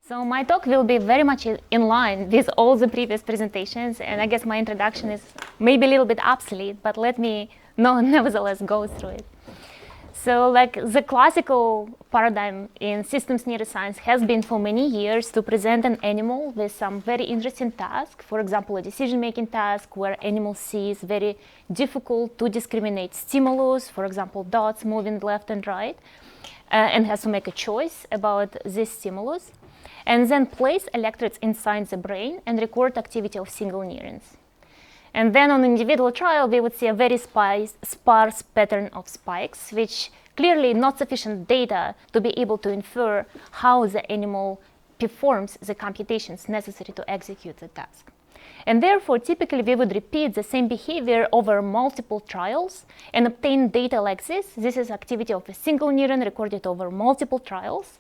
So my talk will be very much in line with all the previous presentations, and I guess my introduction is maybe a little bit obsolete, but let me nevertheless go through it. So like the classical paradigm in systems neuroscience has been for many years to present an animal with some very interesting task, for example, a decision-making task where animal sees very difficult to discriminate stimulus, for example, dots moving left and right, and has to make a choice about this stimulus, and then place electrodes inside the brain and record activity of single neurons. And then on individual trial, we would see a very sparse pattern of spikes, which clearly not sufficient data to be able to infer how the animal performs the computations necessary to execute the task. And therefore, typically, we would repeat the same behavior over multiple trials and obtain data like this. This is activity of a single neuron recorded over multiple trials.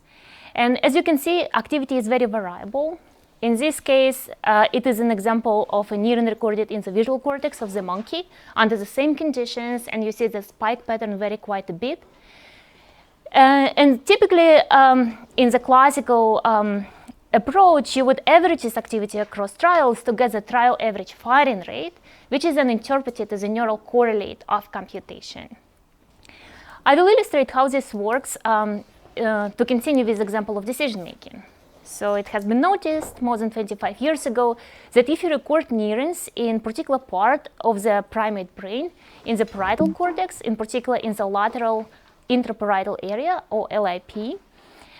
And as you can see, activity is very variable. In this case, it is an example of a neuron recorded in the visual cortex of the monkey under the same conditions, and you see the spike pattern vary quite a bit. And typically, in the classical approach, you would average this activity across trials to get the trial average firing rate, which is then interpreted as a neural correlate of computation. I will illustrate how this works to continue with the example of decision-making. So it has been noticed more than 25 years ago that if you record neurons in particular part of the primate brain, in the parietal cortex, in particular in the lateral interparietal area, or LIP,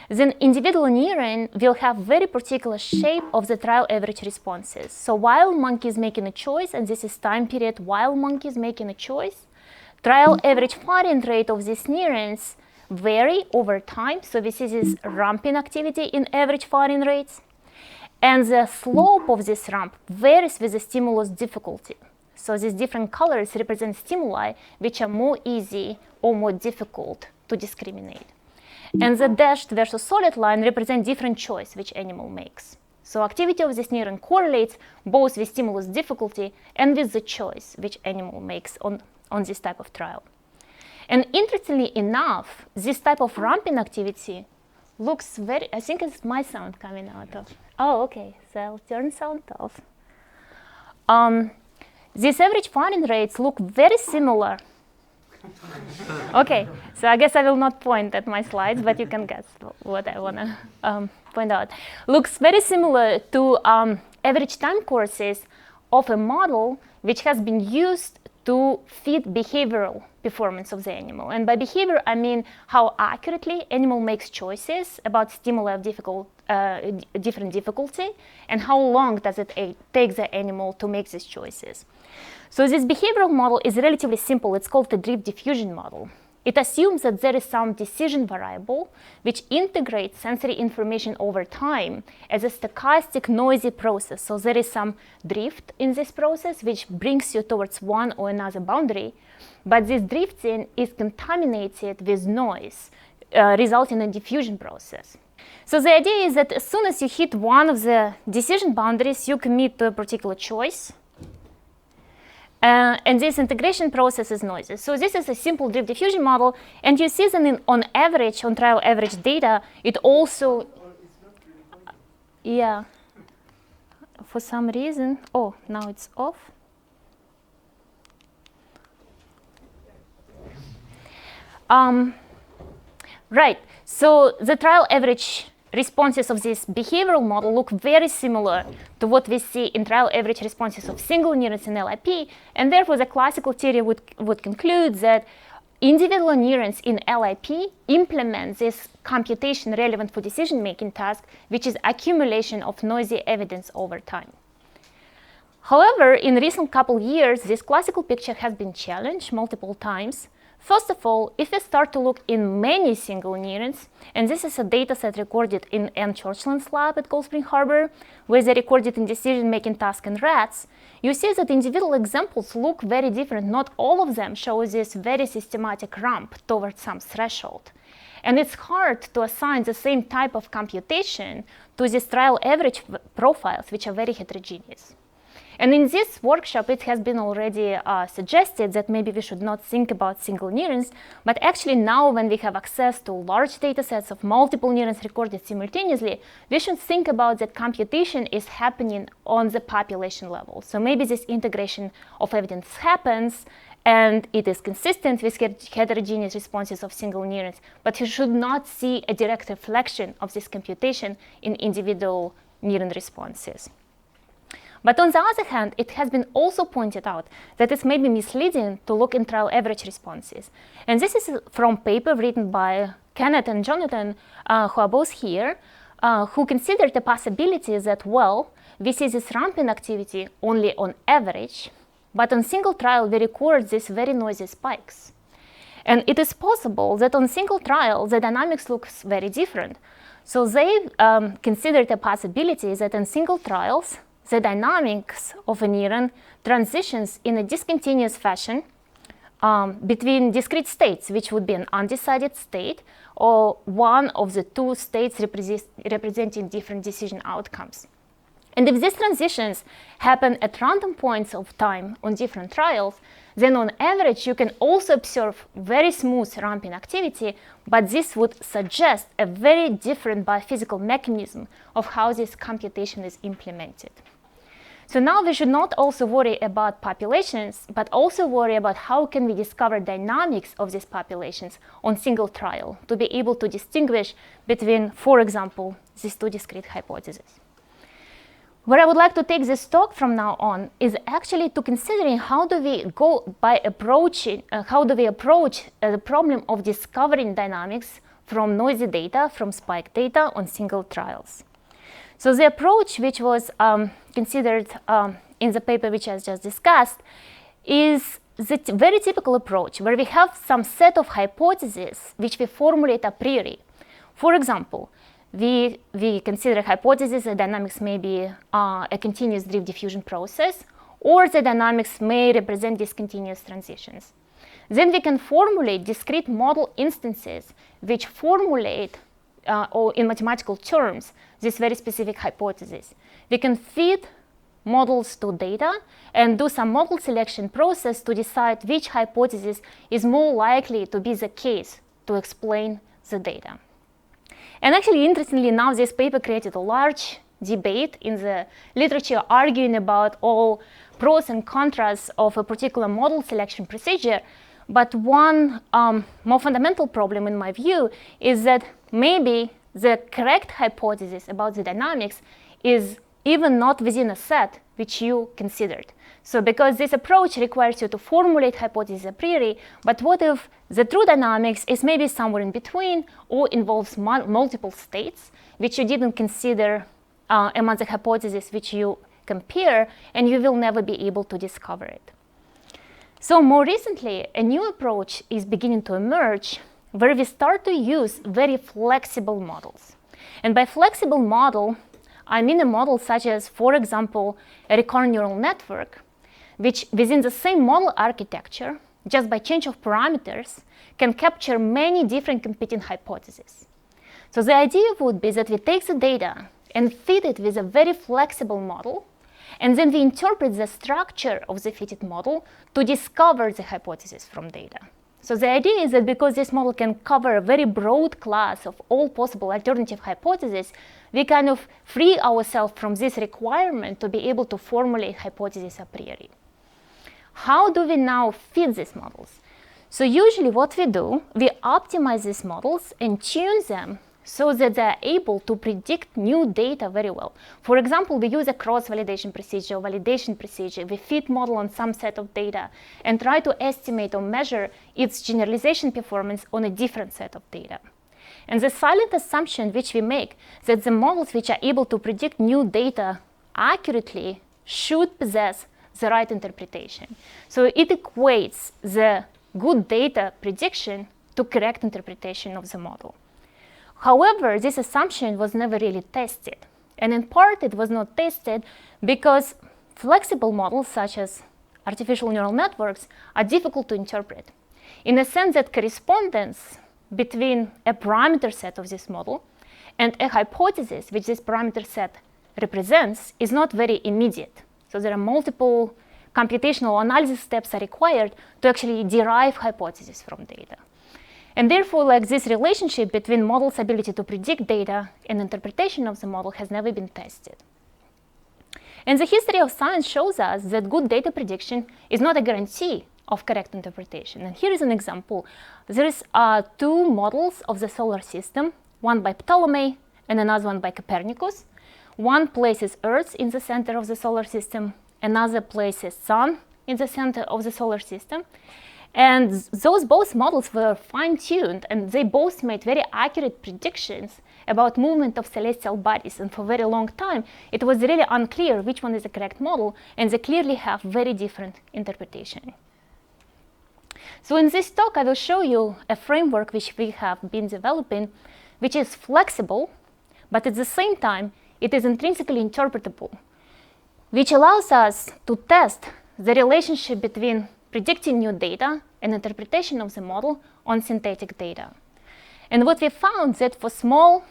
then individual neuron will have very particular shape of the trial average responses. So while monkey is making a choice, and this is time period while monkey is making a choice, trial average firing rate of these neurons vary over time. So we see this ramping activity in average firing rates. And the slope of this ramp varies with the stimulus difficulty. So these different colors represent stimuli which are more easy or more difficult to discriminate. And the dashed versus solid line represent different choice which animal makes. So activity of this neuron correlates both with stimulus difficulty and with the choice which animal makes on this type of trial. And interestingly enough, this type of ramping activity looks very, I think it's my sound coming out of. Oh, okay, so I'll turn sound off. These average firing rates look very similar. Okay, so I guess I will not point at my slides, but you can guess what I want to point out. Looks very similar to average time courses of a model which has been used to fit behavioral performance of the animal. And by behavior, I mean how accurately animal makes choices about stimuli of different difficulty, and how long does it take the animal to make these choices. So this behavioral model is relatively simple. It's called the drift diffusion model. It assumes that there is some decision variable which integrates sensory information over time as a stochastic noisy process. So there is some drift in this process which brings you towards one or another boundary, but this drifting is contaminated with noise, resulting in a diffusion process. So the idea is that as soon as you hit one of the decision boundaries, you commit to a particular choice. And this integration process is noisy. So this is a simple drift diffusion model, and you see that on average, on trial average data, it also, yeah, for some reason, oh, now it's off. Right, so the trial average responses of this behavioral model look very similar to what we see in trial average responses of single neurons in LIP, and therefore the classical theory would conclude that individual neurons in LIP implement this computation relevant for decision-making task, which is accumulation of noisy evidence over time. However, in recent couple years, this classical picture has been challenged multiple times. First of all, if we start to look in many single neurons, and this is a data set recorded in Anne Churchland's lab at Cold Spring Harbor, where they recorded in decision-making task in rats, you see that individual examples look very different. Not all of them show this very systematic ramp towards some threshold. And it's hard to assign the same type of computation to these trial average profiles, which are very heterogeneous. And in this workshop, it has been already suggested that maybe we should not think about single neurons, but actually now when we have access to large data sets of multiple neurons recorded simultaneously, we should think about that computation is happening on the population level. So maybe this integration of evidence happens, and it is consistent with heterogeneous responses of single neurons, but you should not see a direct reflection of this computation in individual neuron responses. But on the other hand, it has been also pointed out that it's maybe misleading to look in trial average responses. And this is from a paper written by Kenneth and Jonathan, who are both here, who considered the possibility that, well, we see this ramping activity only on average, but on single trial, we record these very noisy spikes. And it is possible that on single trial, the dynamics looks very different. So they considered the possibility that in single trials, the dynamics of a neuron transitions in a discontinuous fashion between discrete states, which would be an undecided state, or one of the two states representing different decision outcomes. And if these transitions happen at random points of time on different trials, then on average, you can also observe very smooth ramping activity, but this would suggest a very different biophysical mechanism of how this computation is implemented. So now we should not also worry about populations, but also worry about how can we discover dynamics of these populations on single trial to be able to distinguish between, for example, these two discrete hypotheses. Where I would like to take this talk from now on is actually to considering how do we go by approaching, how do we approach the problem of discovering dynamics from noisy data, from spike data on single trials. So the approach which was considered in the paper which I just discussed is the very typical approach where we have some set of hypotheses which we formulate a priori. For example, we consider hypothesis that dynamics may be a continuous drift diffusion process, or the dynamics may represent discontinuous transitions. Then we can formulate discrete model instances which formulate or in mathematical terms, this very specific hypothesis. We can feed models to data and do some model selection process to decide which hypothesis is more likely to be the case to explain the data. And actually, interestingly, now this paper created a large debate in the literature arguing about all pros and cons of a particular model selection procedure. But one more fundamental problem, in my view, is that maybe the correct hypothesis about the dynamics is even not within a set which you considered. So because this approach requires you to formulate hypotheses a priori, but what if the true dynamics is maybe somewhere in between or involves multiple states which you didn't consider among the hypotheses which you compare, and you will never be able to discover it. So more recently, a new approach is beginning to emerge where we start to use very flexible models. And by flexible model, I mean a model such as, for example, a recurrent neural network, which within the same model architecture, just by change of parameters, can capture many different competing hypotheses. So the idea would be that we take the data and feed it with a very flexible model, and then we interpret the structure of the fitted model to discover the hypothesis from data. So the idea is that because this model can cover a very broad class of all possible alternative hypotheses, we kind of free ourselves from this requirement to be able to formulate hypotheses a priori. How do we now feed these models? So usually what we do, we optimize these models and tune them so that they're able to predict new data very well. For example, we use a cross-validation procedure, validation procedure. We feed model on some set of data and try to estimate or measure its generalization performance on a different set of data. And the silent assumption which we make that the models which are able to predict new data accurately should possess the right interpretation. So it equates the good data prediction to correct interpretation of the model. However, this assumption was never really tested. And in part, it was not tested because flexible models, such as artificial neural networks, are difficult to interpret, in the sense that correspondence between a parameter set of this model and a hypothesis which this parameter set represents is not very immediate. So there are multiple computational analysis steps are required to actually derive hypotheses from data. And therefore, like, this relationship between model's ability to predict data and interpretation of the model has never been tested. And the history of science shows us that good data prediction is not a guarantee of correct interpretation. And here is an example. There is two models of the solar system, one by Ptolemy and another one by Copernicus. One places Earth in the center of the solar system, another places Sun in the center of the solar system. And those both models were fine-tuned, and they both made very accurate predictions about movement of celestial bodies. And for a very long time, it was really unclear which one is the correct model, and they clearly have very different interpretation. So in this talk, I will show you a framework which we have been developing, which is flexible, but at the same time, it is intrinsically interpretable, which allows us to test the relationship between predicting new data and interpretation of the model on synthetic data. And what we found that for small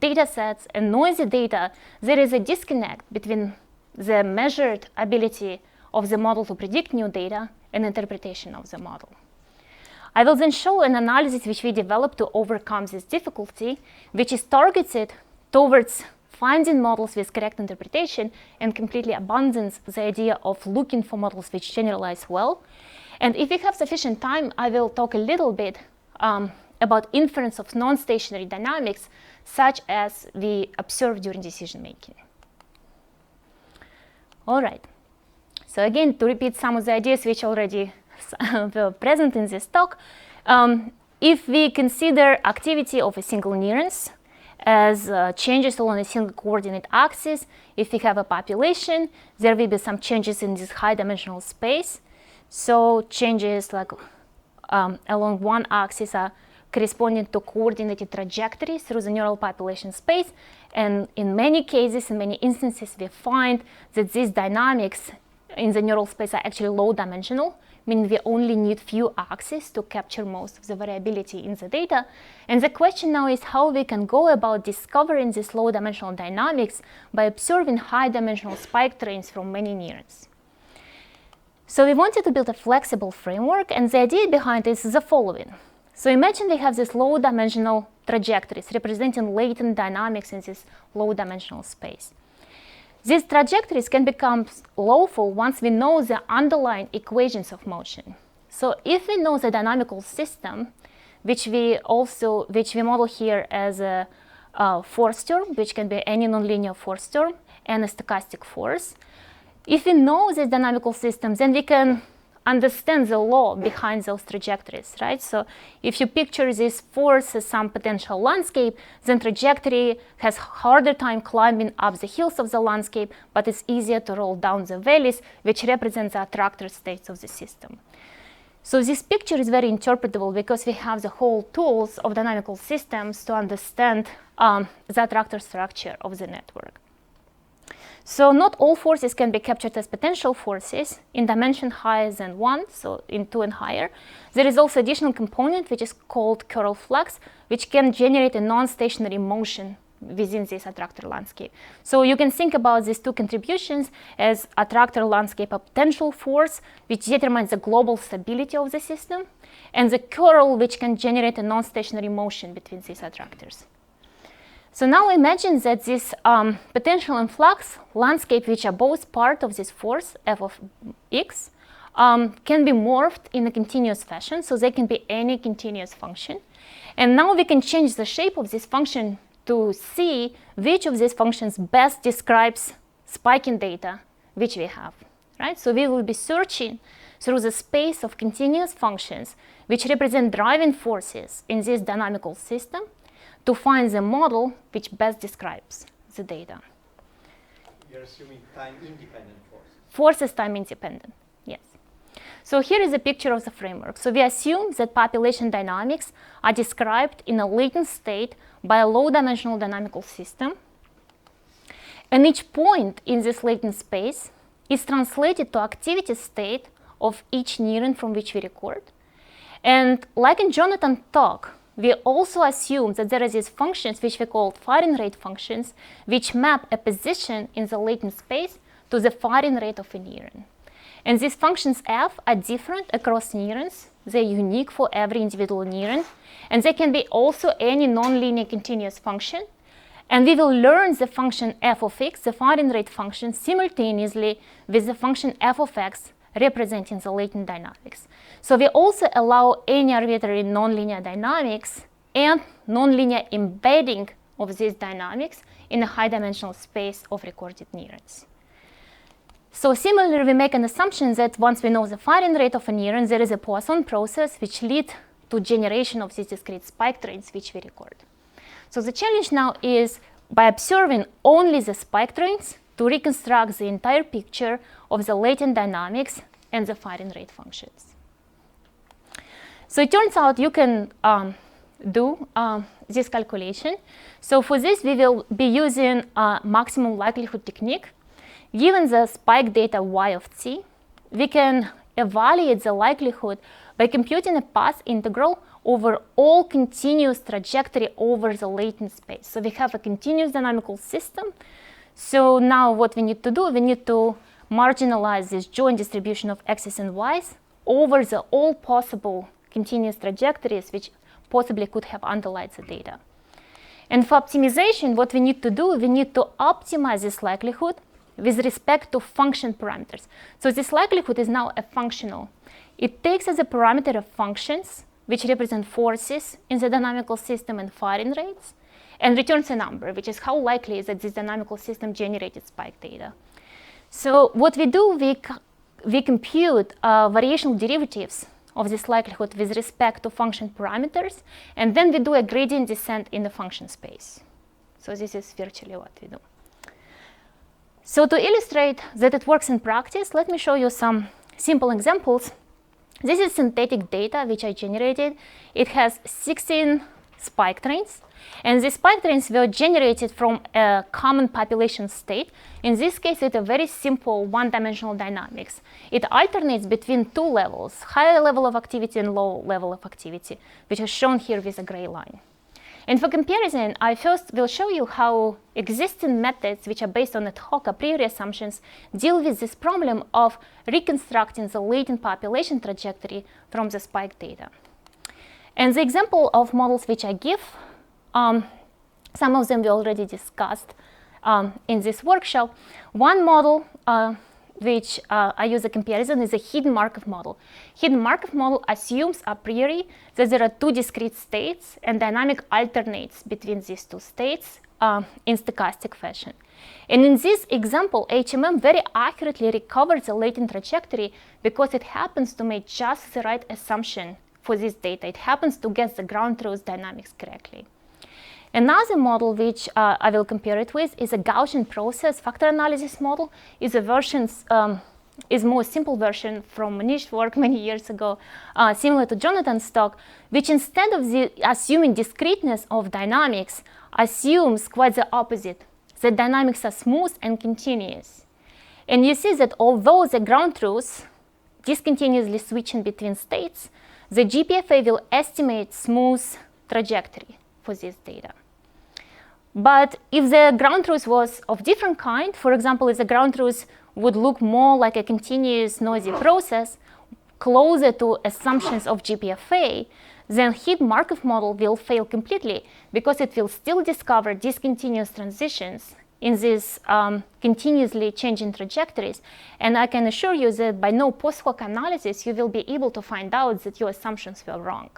data sets and noisy data, there is a disconnect between the measured ability of the model to predict new data and interpretation of the model. I will then show an analysis which we developed to overcome this difficulty, which is targeted towards finding models with correct interpretation and completely abandons the idea of looking for models which generalize well. And if we have sufficient time, I will talk a little bit about inference of non-stationary dynamics, such as we observe during decision making. All right. So again, to repeat some of the ideas which already were present in this talk, if we consider activity of a single neurons as changes along a single coordinate axis, if we have a population, there will be some changes in this high-dimensional space. So changes like along one axis are corresponding to coordinated trajectories through the neural population space. And in many cases, in many instances, we find that these dynamics in the neural space are actually low-dimensional, meaning we only need few axes to capture most of the variability in the data. And the question now is how we can go about discovering these low-dimensional dynamics by observing high-dimensional spike trains from many neurons. So we wanted to build a flexible framework, and the idea behind this is the following. So imagine we have these low-dimensional trajectories representing latent dynamics in this low-dimensional space. These trajectories can become lawful once we know the underlying equations of motion. So if we know the dynamical system, which we model here as a force term, which can be any nonlinear force term, and a stochastic force, if we know this dynamical system, then we can understand the law behind those trajectories, right? So if you picture this force as some potential landscape, then trajectory has harder time climbing up the hills of the landscape, but it's easier to roll down the valleys, which represent the attractor states of the system. So this picture is very interpretable because we have the whole tools of dynamical systems to understand the attractor structure of the network. So not all forces can be captured as potential forces in dimension higher than 1, so in 2 and higher. There is also additional component which is called curl flux, which can generate a non-stationary motion within this attractor landscape. So you can think about these two contributions as attractor landscape, a potential force which determines the global stability of the system, and the curl which can generate a non-stationary motion between these attractors. So now imagine that this potential and flux landscape, which are both part of this force, f of x, can be morphed in a continuous fashion, so they can be any continuous function. And now we can change the shape of this function to see which of these functions best describes spiking data which we have, right? So we will be searching through the space of continuous functions which represent driving forces in this dynamical system to find the model which best describes the data. You're assuming time-independent forces. Force is time-independent, yes. So here is a picture of the framework. So we assume that population dynamics are described in a latent state by a low-dimensional dynamical system. And each point in this latent space is translated to activity state of each neuron from which we record. And like in Jonathan's talk, we also assume that there are these functions which we call firing rate functions, which map a position in the latent space to the firing rate of a neuron. And these functions f are different across neurons. They're unique for every individual neuron. And they can be also any nonlinear continuous function. And we will learn the function f of x, the firing rate function, simultaneously with the function f of x representing the latent dynamics. So we also allow any arbitrary nonlinear dynamics and nonlinear embedding of these dynamics in a high-dimensional space of recorded neurons. So similarly, we make an assumption that once we know the firing rate of a neuron, there is a Poisson process which leads to generation of these discrete spike trains which we record. So the challenge now is, by observing only the spike trains, to reconstruct the entire picture of the latent dynamics and the firing rate functions. So it turns out you can do this calculation. So for this, we will be using a maximum likelihood technique. Given the spike data y of t, we can evaluate the likelihood by computing a path integral over all continuous trajectory over the latent space. So we have a continuous dynamical system. So now what we need to do, we need to marginalize this joint distribution of x's and y's over the all possible continuous trajectories which possibly could have underlied the data. And for optimization, what we need to do, we need to optimize this likelihood with respect to function parameters. So this likelihood is now a functional. It takes as a parameter of functions which represent forces in the dynamical system and firing rates, and returns a number, which is how likely is that this dynamical system generated spike data. So what we do, we compute variational derivatives of this likelihood with respect to function parameters, and then we do a gradient descent in the function space. So this is virtually what we do. So to illustrate that it works in practice, let me show you some simple examples. This is synthetic data which I generated. It has 16 spike trains, and these spike trains were generated from a common population state. In this case, it's a very simple one-dimensional dynamics. It alternates between two levels, higher level of activity and low level of activity, which is shown here with a gray line. And for comparison, I first will show you how existing methods, which are based on ad hoc a priori assumptions, deal with this problem of reconstructing the latent population trajectory from the spike data. And the example of models which I give, some of them we already discussed in this workshop. One model which I use a comparison is a hidden Markov model. Hidden Markov model assumes a priori that there are two discrete states and dynamic alternates between these two states in stochastic fashion. And in this example, HMM very accurately recovers the latent trajectory because it happens to make just the right assumption for this data. It happens to get the ground truth dynamics correctly. Another model which I will compare it with is a Gaussian process factor analysis model. Is a version, is more simple version from Manish's work many years ago, similar to Jonathan's talk, which instead of assuming discreteness of dynamics, assumes quite the opposite. The dynamics are smooth and continuous. And you see that although the ground truth discontinuously switching between states, the GPFA will estimate smooth trajectory for this data. But if the ground truth was of different kind, for example, if the ground truth would look more like a continuous noisy process, closer to assumptions of GPFA, then hidden Markov model will fail completely because it will still discover discontinuous transitions in these continuously changing trajectories. And I can assure you that by no post hoc analysis, you will be able to find out that your assumptions were wrong.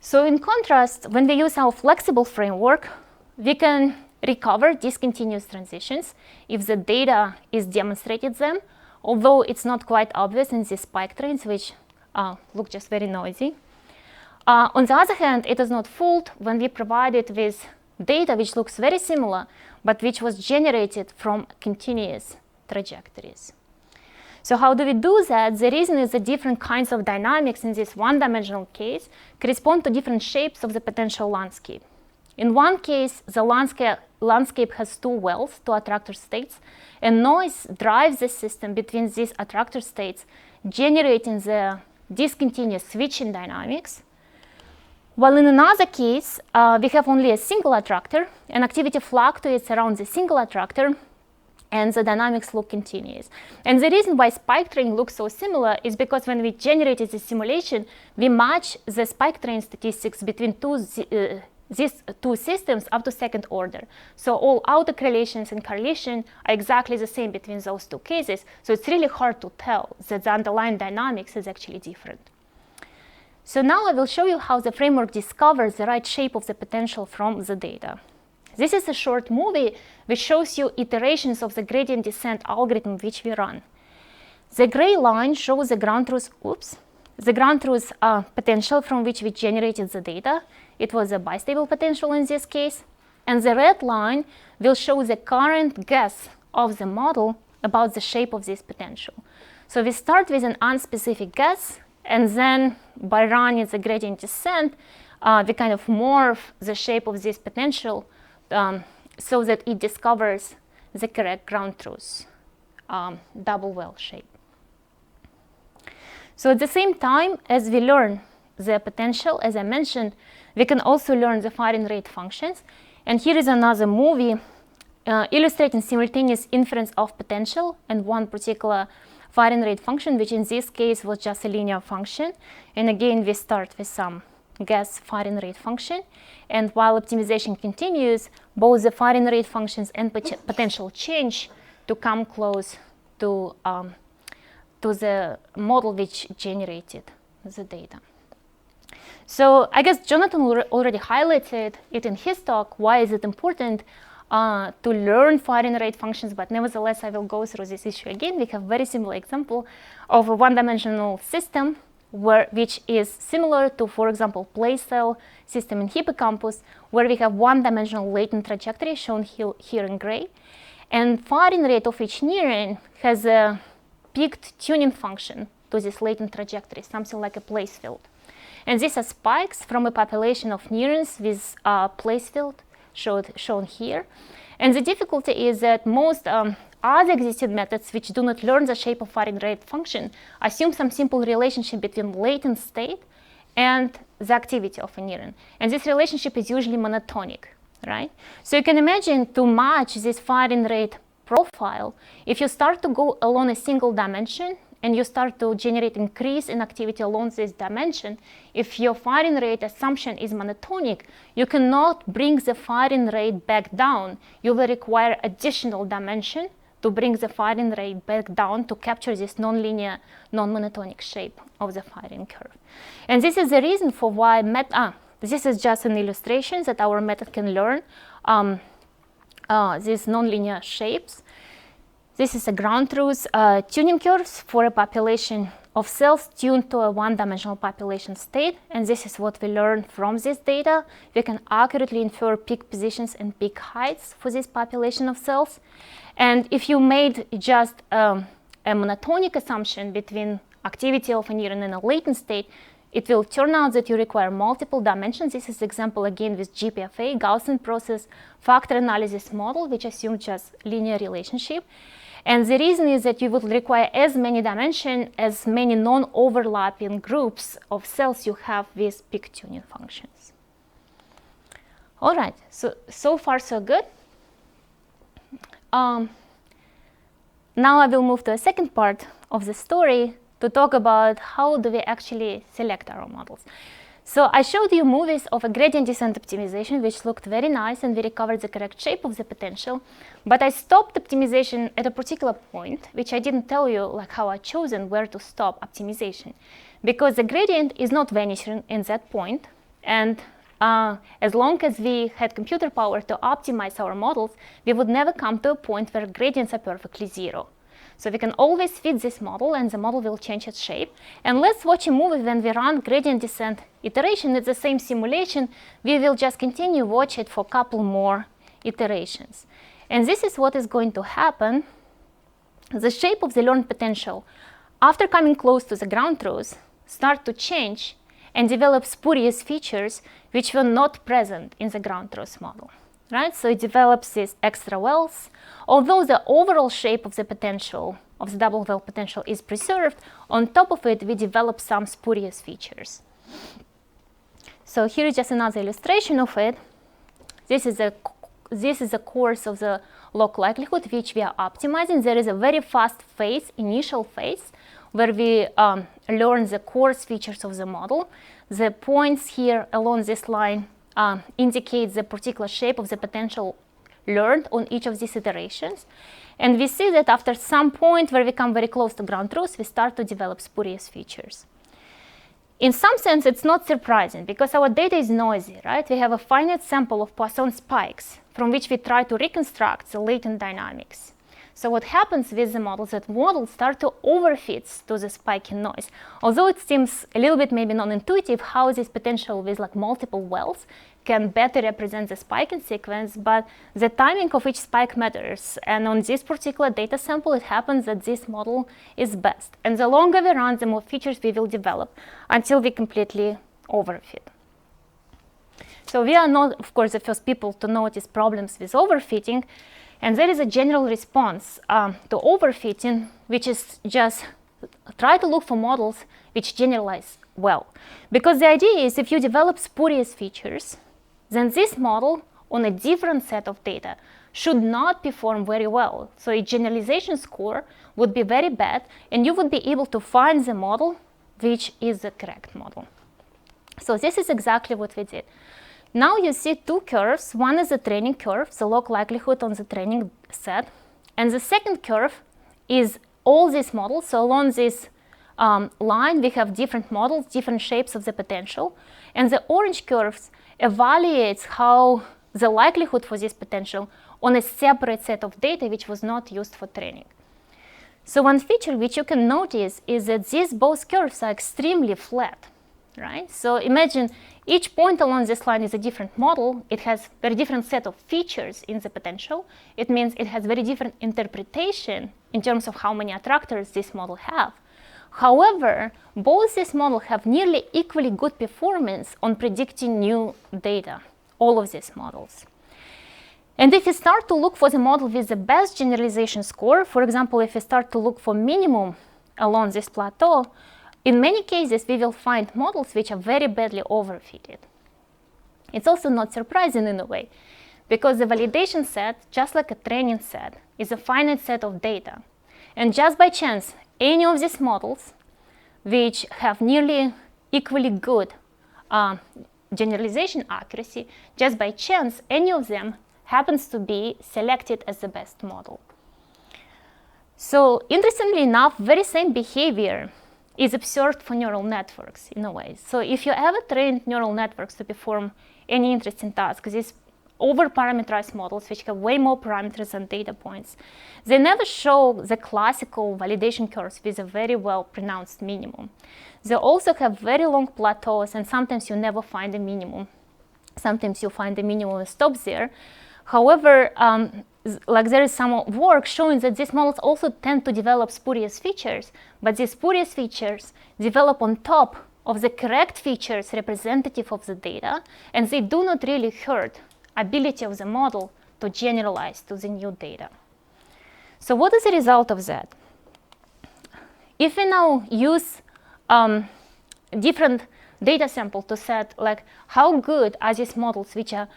So in contrast, when we use our flexible framework, we can recover discontinuous transitions if the data is demonstrated them, although it's not quite obvious in these spike trains, which look just very noisy. On the other hand, it is not fooled when we provide it with data which looks very similar, but which was generated from continuous trajectories. So how do we do that? The reason is that different kinds of dynamics in this one-dimensional case correspond to different shapes of the potential landscape. In one case, the landscape has two wells, two attractor states, and noise drives the system between these attractor states, generating the discontinuous switching dynamics. While in another case, we have only a single attractor, and activity fluctuates around the single attractor, and the dynamics look continuous. And the reason why spike train looks so similar is because when we generated the simulation, we match the spike train statistics between these two systems up to second order. So all autocorrelations and correlation are exactly the same between those two cases. So it's really hard to tell that the underlying dynamics is actually different. So now I will show you how the framework discovers the right shape of the potential from the data. This is a short movie which shows you iterations of the gradient descent algorithm which we run. The gray line shows the ground truth, potential from which we generated the data. It was a bistable potential in this case. And the red line will show the current guess of the model about the shape of this potential. So we start with an unspecific guess, and then by running the gradient descent, we kind of morph the shape of this potential so that it discovers the correct ground truth, double well shape. So at the same time as we learn the potential, as I mentioned, we can also learn the firing rate functions. And here is another movie illustrating simultaneous inference of potential and one particular firing rate function, which in this case was just a linear function. And again, we start with some guess firing rate function. And while optimization continues, both the firing rate functions and potential change to come close to the model which generated the data. So I guess Jonathan already highlighted it in his talk. Why is it important to learn firing rate functions? But nevertheless, I will go through this issue again. We have a very similar example of a one-dimensional system which is similar to, for example, place cell system in hippocampus, where we have one-dimensional latent trajectory shown here in gray. And firing rate of each neuron has a peaked tuning function to this latent trajectory, something like a place field. And these are spikes from a population of neurons with place field shown here. And the difficulty is that most other existing methods which do not learn the shape of firing rate function assume some simple relationship between latent state and the activity of a neuron. And this relationship is usually monotonic, right? So you can imagine to match this firing rate profile, if you start to go along a single dimension and you start to generate increase in activity along this dimension, if your firing rate assumption is monotonic, you cannot bring the firing rate back down. You will require additional dimension to bring the firing rate back down to capture this nonlinear, non-monotonic shape of the firing curve. And this is the reason for why this is just an illustration that our method can learn these nonlinear shapes. This is a ground truth tuning curves for a population of cells tuned to a one-dimensional population state. And this is what we learn from this data. We can accurately infer peak positions and peak heights for this population of cells. And if you made just a monotonic assumption between activity of a neuron and a latent state, it will turn out that you require multiple dimensions. This is an example again with GPFA, Gaussian process factor analysis model, which assumes just linear relationship. And the reason is that you would require as many dimensions, as many non-overlapping groups of cells you have with peak tuning functions. All right, so far so good. Now I will move to a second part of the story to talk about how do we actually select our models. So I showed you movies of a gradient descent optimization, which looked very nice, and we recovered the correct shape of the potential. But I stopped optimization at a particular point, which I didn't tell you like how I chosen where to stop optimization, because the gradient is not vanishing in that point. And as long as we had computer power to optimize our models, we would never come to a point where gradients are perfectly zero. So we can always fit this model, and the model will change its shape. And let's watch a movie when we run gradient descent iteration. It's the same simulation. We will just continue watch it for a couple more iterations. And this is what is going to happen. The shape of the learned potential, after coming close to the ground truth, start to change and develop spurious features which were not present in the ground truth model. Right? So it develops these extra wells. Although the overall shape of the potential, of the double well potential, is preserved, on top of it we develop some spurious features. So here is just another illustration of it. This is a course of the log likelihood, which we are optimizing, there is a very fast phase, initial phase, where we learn the coarse features of the model. The points here along this line indicate the particular shape of the potential learned on each of these iterations. And we see that after some point where we come very close to ground truth, we start to develop spurious features. In some sense, it's not surprising because our data is noisy, right? We have a finite sample of Poisson spikes from which we try to reconstruct the latent dynamics. So what happens with the models, that models start to overfit to the spiky noise. Although it seems a little bit maybe non-intuitive how this potential with like multiple wells can better represent the spiking sequence, but the timing of each spike matters. And on this particular data sample, it happens that this model is best. And the longer we run, the more features we will develop until we completely overfit. So we are not, of course, the first people to notice problems with overfitting. And there is a general response to overfitting, which is just try to look for models which generalize well. Because the idea is if you develop spurious features, then this model on a different set of data should not perform very well. So its generalization score would be very bad, and you would be able to find the model which is the correct model. So this is exactly what we did. Now you see two curves. One is the training curve, the log likelihood on the training set. And the second curve is all these models. So along this line, we have different models, different shapes of the potential. And the orange curves evaluates how the likelihood for this potential on a separate set of data which was not used for training. So one feature which you can notice is that these both curves are extremely flat, right? So imagine each point along this line is a different model. It has very different set of features in the potential. It means it has very different interpretation in terms of how many attractors this model have. However, both these models have nearly equally good performance on predicting new data, all of these models. And if you start to look for the model with the best generalization score, for example, if you start to look for minimum along this plateau, in many cases, we will find models which are very badly overfitted. It's also not surprising in a way, because the validation set, just like a training set, is a finite set of data. And just by chance, any of these models which have nearly equally good generalization accuracy, just by chance, any of them happens to be selected as the best model. So interestingly enough, very same behavior is observed for neural networks in a way. So if you ever trained neural networks to perform any interesting task, these over-parameterized models, which have way more parameters than data points, they never show the classical validation curves with a very well-pronounced minimum. They also have very long plateaus, and sometimes you never find a minimum. Sometimes you find a minimum and stops there. However, like there is some work showing that these models also tend to develop spurious features, but these spurious features develop on top of the correct features representative of the data, and they do not really hurt ability of the model to generalize to the new data. So what is the result of that? If we now use different data sample to set like how good are these models which are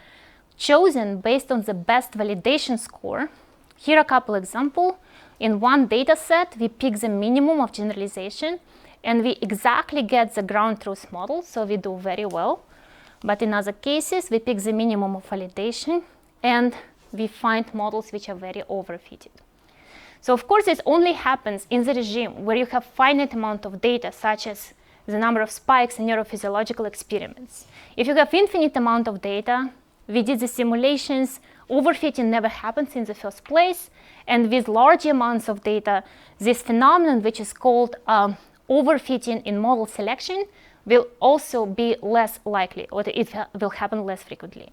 chosen based on the best validation score, here are a couple examples. In one data set, we pick the minimum of generalization, and we exactly get the ground truth model, so we do very well. But in other cases, we pick the minimum of validation, and we find models which are very overfitted. So of course, this only happens in the regime where you have finite amount of data, such as the number of spikes in neurophysiological experiments. If you have infinite amount of data, we did the simulations, overfitting never happens in the first place, and with large amounts of data, this phenomenon, which is called overfitting in model selection, will also be less likely, or it will happen less frequently.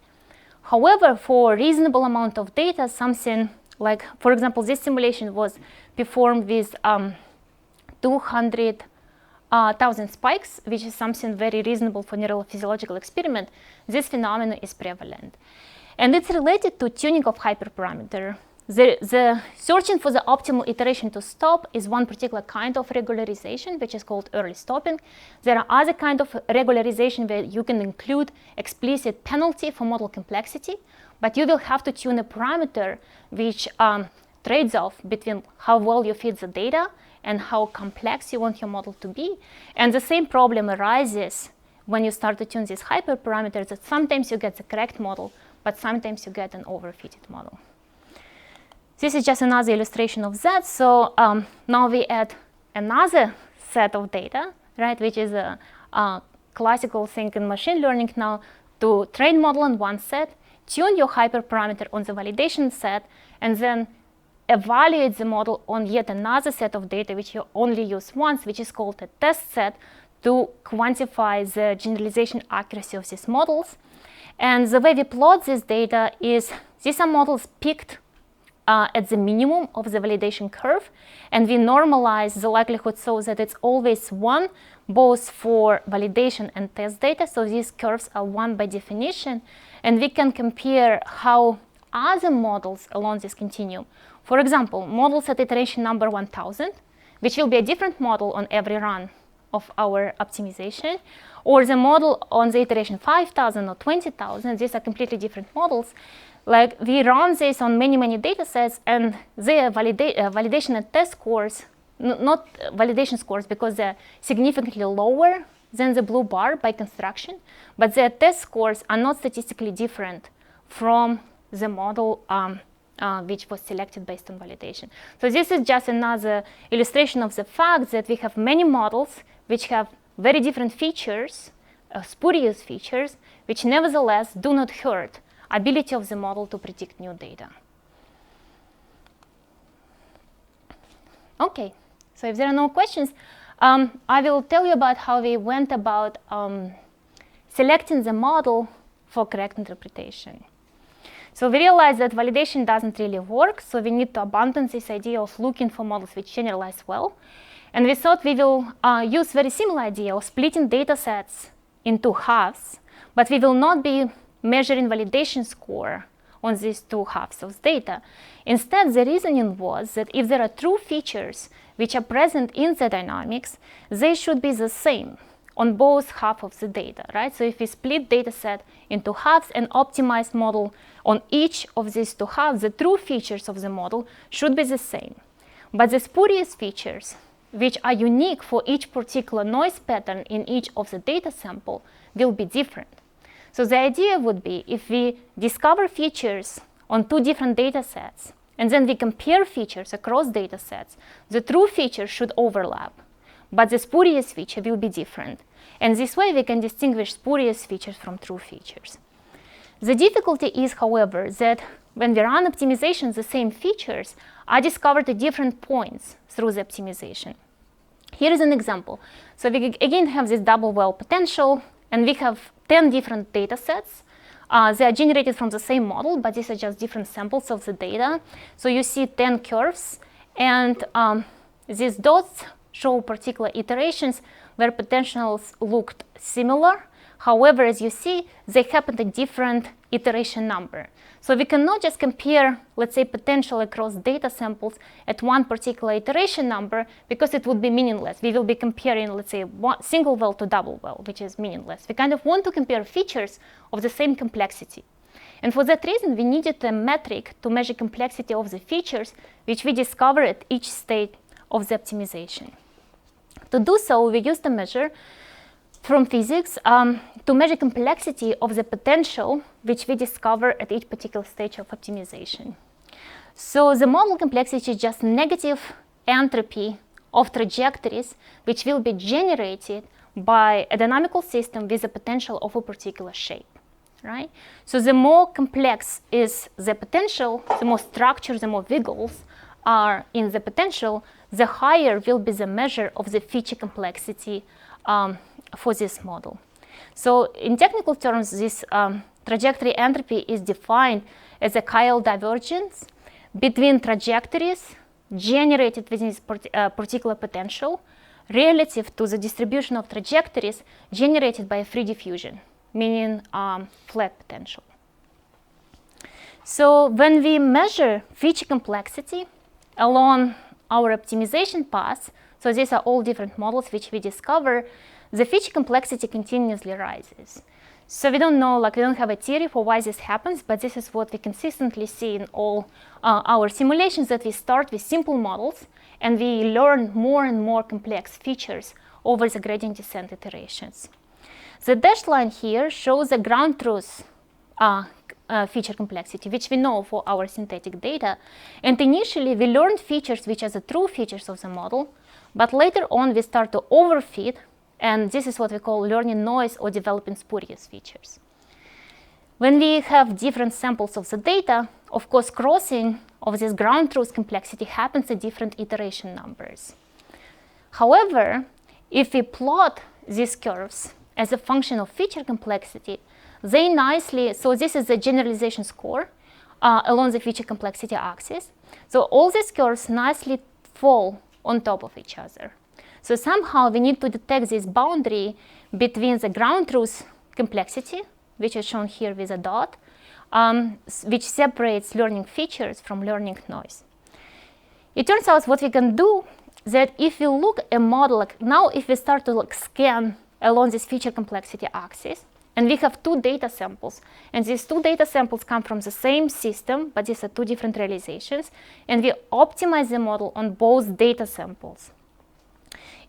However, for a reasonable amount of data, something like, for example, this simulation was performed with 200,000 spikes, which is something very reasonable for neurophysiological experiment. This phenomenon is prevalent. And it's related to tuning of hyperparameter. The searching for the optimal iteration to stop is one particular kind of regularization, which is called early stopping. There are other kinds of regularization where you can include explicit penalty for model complexity, but you will have to tune a parameter which trades off between how well you feed the data and how complex you want your model to be. And the same problem arises when you start to tune these hyperparameters, that sometimes you get the correct model, but sometimes you get an overfitted model. This is just another illustration of that. So now we add another set of data, right, which is a classical thing in machine learning now, to train model on one set, tune your hyperparameter on the validation set, and then evaluate the model on yet another set of data which you only use once, which is called a test set, to quantify the generalization accuracy of these models. And the way we plot this data is these are models picked at the minimum of the validation curve, and we normalize the likelihood so that it's always 1, both for validation and test data. So these curves are 1 by definition, and we can compare how other models along this continuum, for example, models at iteration number 1000, which will be a different model on every run of our optimization, or the model on the iteration 5000 or 20,000, these are completely different models. Like, we run this on many data sets, and their validation and test scores, not validation scores because they're significantly lower than the blue bar by construction, but their test scores are not statistically different from the model which was selected based on validation. So this is just another illustration of the fact that we have many models which have very different features, spurious features, which nevertheless do not hurt ability of the model to predict new data. Okay, so if there are no questions, I will tell you about how we went about selecting the model for correct interpretation. So we realized that validation doesn't really work, so we need to abandon this idea of looking for models which generalize well. And we thought we will use very similar idea of splitting data sets into halves, but we will not be measuring validation score on these two halves of data. Instead, the reasoning was that if there are true features which are present in the dynamics, they should be the same on both halves of the data, right? So if we split data set into halves and optimize model on each of these two halves, the true features of the model should be the same. But the spurious features, which are unique for each particular noise pattern in each of the data sample, will be different. So the idea would be, if we discover features on two different data sets, and then we compare features across data sets, the true features should overlap, but the spurious feature will be different. And this way we can distinguish spurious features from true features. The difficulty is, however, that when we run optimization, the same features are discovered at different points through the optimization. Here is an example. So we again have this double well potential, and we have 10 different data sets. They are generated from the same model, but these are just different samples of the data. So you see 10 curves, and these dots show particular iterations where potentials looked similar. However, as you see, they happen at different iteration number. So we cannot just compare, let's say, potential across data samples at one particular iteration number, because it would be meaningless. We will be comparing, let's say, one single well to double well, which is meaningless. We kind of want to compare features of the same complexity. And for that reason, we needed a metric to measure complexity of the features, which we discover at each stage of the optimization. To do so, we used a measure from physics to measure complexity of the potential which we discover at each particular stage of optimization. So the model complexity is just negative entropy of trajectories which will be generated by a dynamical system with a potential of a particular shape, right? So the more complex is the potential, the more structures, the more wiggles are in the potential, the higher will be the measure of the feature complexity for this model. So in technical terms, this trajectory entropy is defined as a chiral divergence between trajectories generated within this particular potential relative to the distribution of trajectories generated by a free diffusion, meaning flat potential. So when we measure feature complexity along our optimization path, so these are all different models which we discover, the feature complexity continuously rises. So we don't know, we don't have a theory for why this happens, but this is what we consistently see in all our simulations, that we start with simple models and we learn more and more complex features over the gradient descent iterations. The dashed line here shows the ground truth feature complexity, which we know for our synthetic data. And initially, we learned features which are the true features of the model, but later on, we start to overfit, and this is what we call learning noise or developing spurious features. When we have different samples of the data, of course, crossing of this ground truth complexity happens at different iteration numbers. However, if we plot these curves as a function of feature complexity, they nicely, so this is the generalization score along the feature complexity axis. So all these curves nicely fall on top of each other. So somehow we need to detect this boundary between the ground truth complexity, which is shown here with a dot, which separates learning features from learning noise. It turns out what we can do that if we look at a model, now if we start to scan along this feature complexity axis, and we have two data samples, and these two data samples come from the same system, but these are two different realizations, and we optimize the model on both data samples.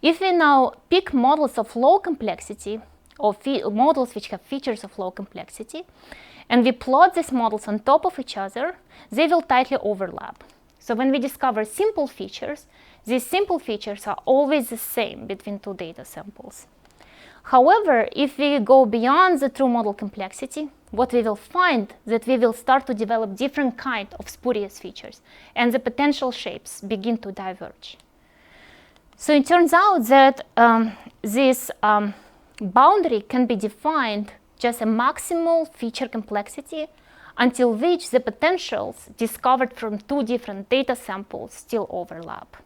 If we now pick models of low complexity, or models which have features of low complexity, and we plot these models on top of each other, they will tightly overlap. So when we discover simple features, these simple features are always the same between two data samples. However, if we go beyond the true model complexity, what we will find that we will start to develop different kind of spurious features, and the potential shapes begin to diverge. So it turns out that this boundary can be defined just a maximal feature complexity until which the potentials discovered from two different data samples still overlap.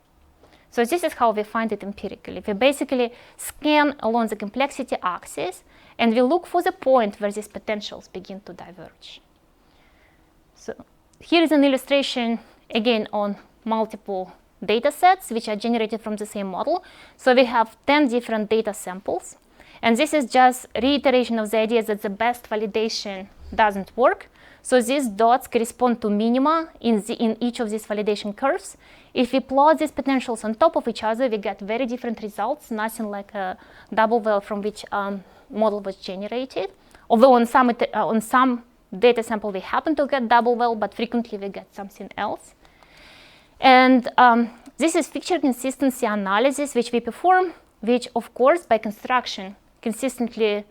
So this is how we find it empirically. We basically scan along the complexity axis, and we look for the point where these potentials begin to diverge. So here is an illustration, again, on multiple data sets, which are generated from the same model. So we have 10 different data samples. And this is just reiteration of the idea that the best validation doesn't work. So these dots correspond to minima in each of these validation curves. If we plot these potentials on top of each other, we get very different results, nothing like a double well from which model was generated. Although on some data sample we happen to get double well, but frequently we get something else. And this is feature consistency analysis which we perform, which of course by construction consistently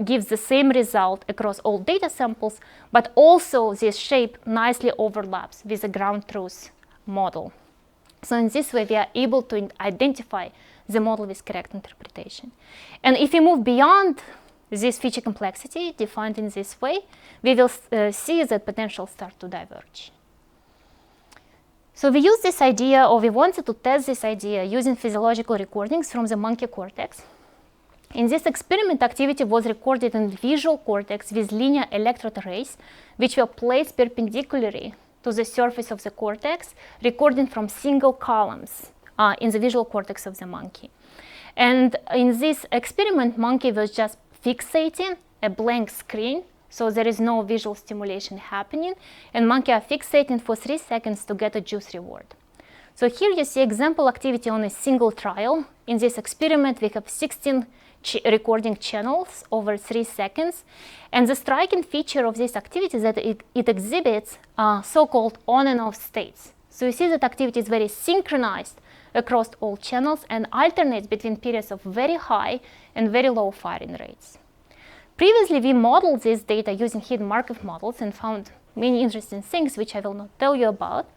gives the same result across all data samples, but also this shape nicely overlaps with the ground truth model. So in this way, we are able to identify the model with correct interpretation. And if we move beyond this feature complexity defined in this way, we will see that potentials start to diverge. So we use this idea, or we wanted to test this idea using physiological recordings from the monkey cortex. In this experiment, activity was recorded in the visual cortex with linear electrode arrays, which were placed perpendicularly to the surface of the cortex, recording from single columns in the visual cortex of the monkey. And in this experiment, monkey was just fixating a blank screen, so there is no visual stimulation happening, and monkey are fixating for 3 seconds to get a juice reward. So here you see example activity on a single trial. In this experiment, we have 16 recording channels over 3 seconds. And the striking feature of this activity is that it exhibits so-called on and off states. So you see that activity is very synchronized across all channels and alternates between periods of very high and very low firing rates. Previously, we modeled this data using hidden Markov models and found many interesting things which I will not tell you about.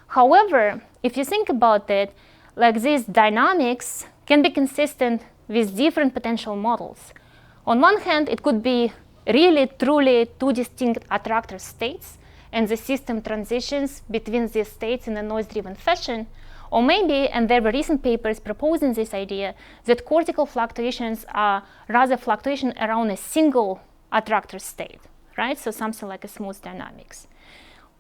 However, if you think about it, like these dynamics can be consistent with different potential models. On one hand, it could be really, truly two distinct attractor states, and the system transitions between these states in a noise-driven fashion. Or maybe, and there were recent papers proposing this idea, that cortical fluctuations are rather fluctuation around a single attractor state, right? So something like a smooth dynamics.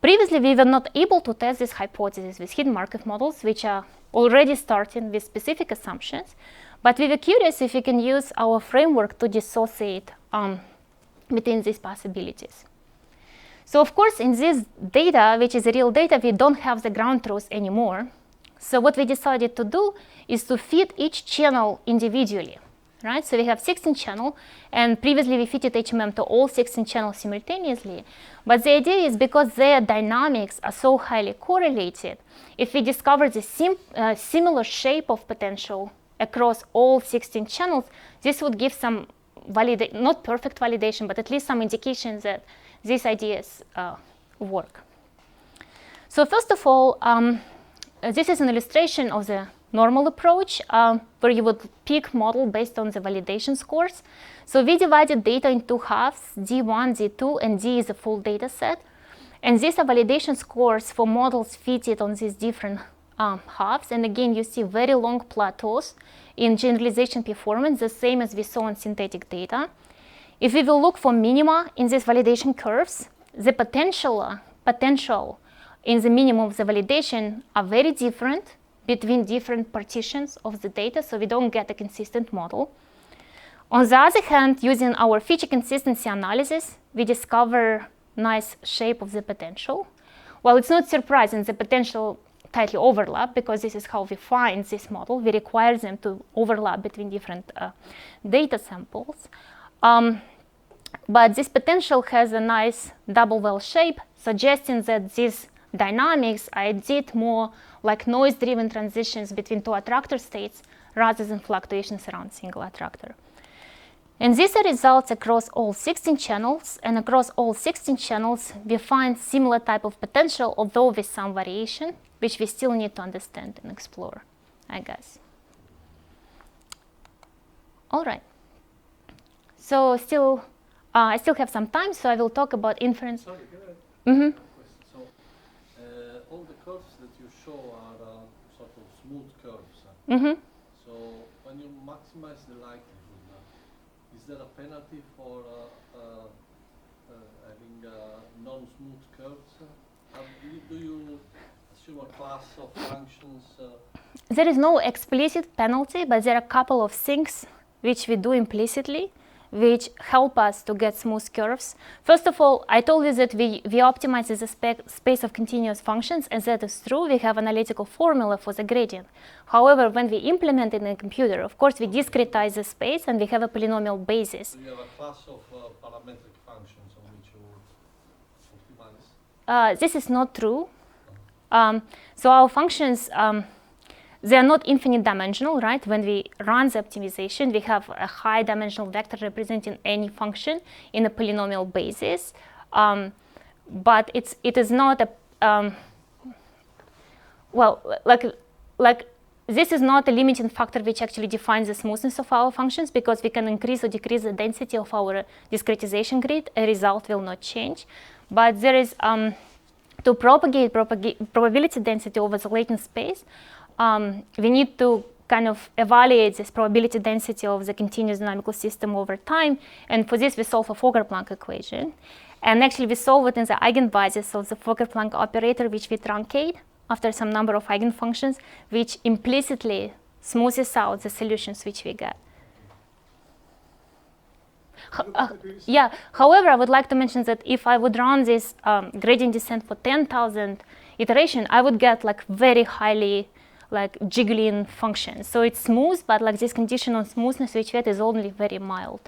Previously, we were not able to test this hypothesis with hidden Markov models, which are already starting with specific assumptions. But we were curious if we can use our framework to dissociate between these possibilities. So of course, in this data, which is real data, we don't have the ground truth anymore. So what we decided to do is to feed each channel individually, right? So we have 16 channels, and previously we fitted HMM to all 16 channels simultaneously. But the idea is because their dynamics are so highly correlated, if we discover the similar shape of potential across all 16 channels, this would give some not perfect validation, but at least some indication that these ideas work. So first of all, this is an illustration of the normal approach where you would pick model based on the validation scores. So we divided data in two halves, D1, D2, and D is a full data set. And these are validation scores for models fitted on these different halves. And again, you see very long plateaus in generalization performance, the same as we saw in synthetic data. If we will look for minima in these validation curves, the potential in the minimum of the validation are very different between different partitions of the data, so we don't get a consistent model. On the other hand, using our feature consistency analysis, we discover nice shape of the potential. Well, it's not surprising the potential tightly overlap, because this is how we find this model. We require them to overlap between different data samples. But this potential has a nice double well shape, suggesting that these dynamics are indeed more like noise-driven transitions between two attractor states rather than fluctuations around single attractor. And these are results across all 16 channels, and across all 16 channels we find similar type of potential, although with some variation, which we still need to understand and explore, I guess. All right. So I still have some time, so I will talk about inference. Sorry, can I question? So all the curves that you show are sort of smooth curves. So when you maximize the likelihood, is there a penalty for having non-smooth curves? Do you assume a class of functions? There is no explicit penalty, but there are a couple of things which we do implicitly, which help us to get smooth curves. First of all, I told you that we optimize the space of continuous functions, and that is true. We have analytical formula for the gradient. However, when we implement it in a computer, of course, we discretize the space and we have a polynomial basis. So you have a class of parametric functions on which you optimize? This is not true. So our functions, they are not infinite dimensional, right? When we run the optimization, we have a high dimensional vector representing any function in a polynomial basis. But it is not a, this is not a limiting factor which actually defines the smoothness of our functions, because we can increase or decrease the density of our discretization grid, a result will not change. But there is, to propagate probability density over the latent space, we need to kind of evaluate this probability density of the continuous dynamical system over time, and for this we solve a Fokker-Planck equation. And actually we solve it in the eigenbasis of the Fokker-Planck operator, which we truncate after some number of eigenfunctions, which implicitly smoothes out the solutions which we get. Yeah, however, I would like to mention that if I would run this gradient descent for 10,000 iterations, I would get like very highly jiggling functions. So it's smooth, but like this condition on smoothness which we get is only very mild.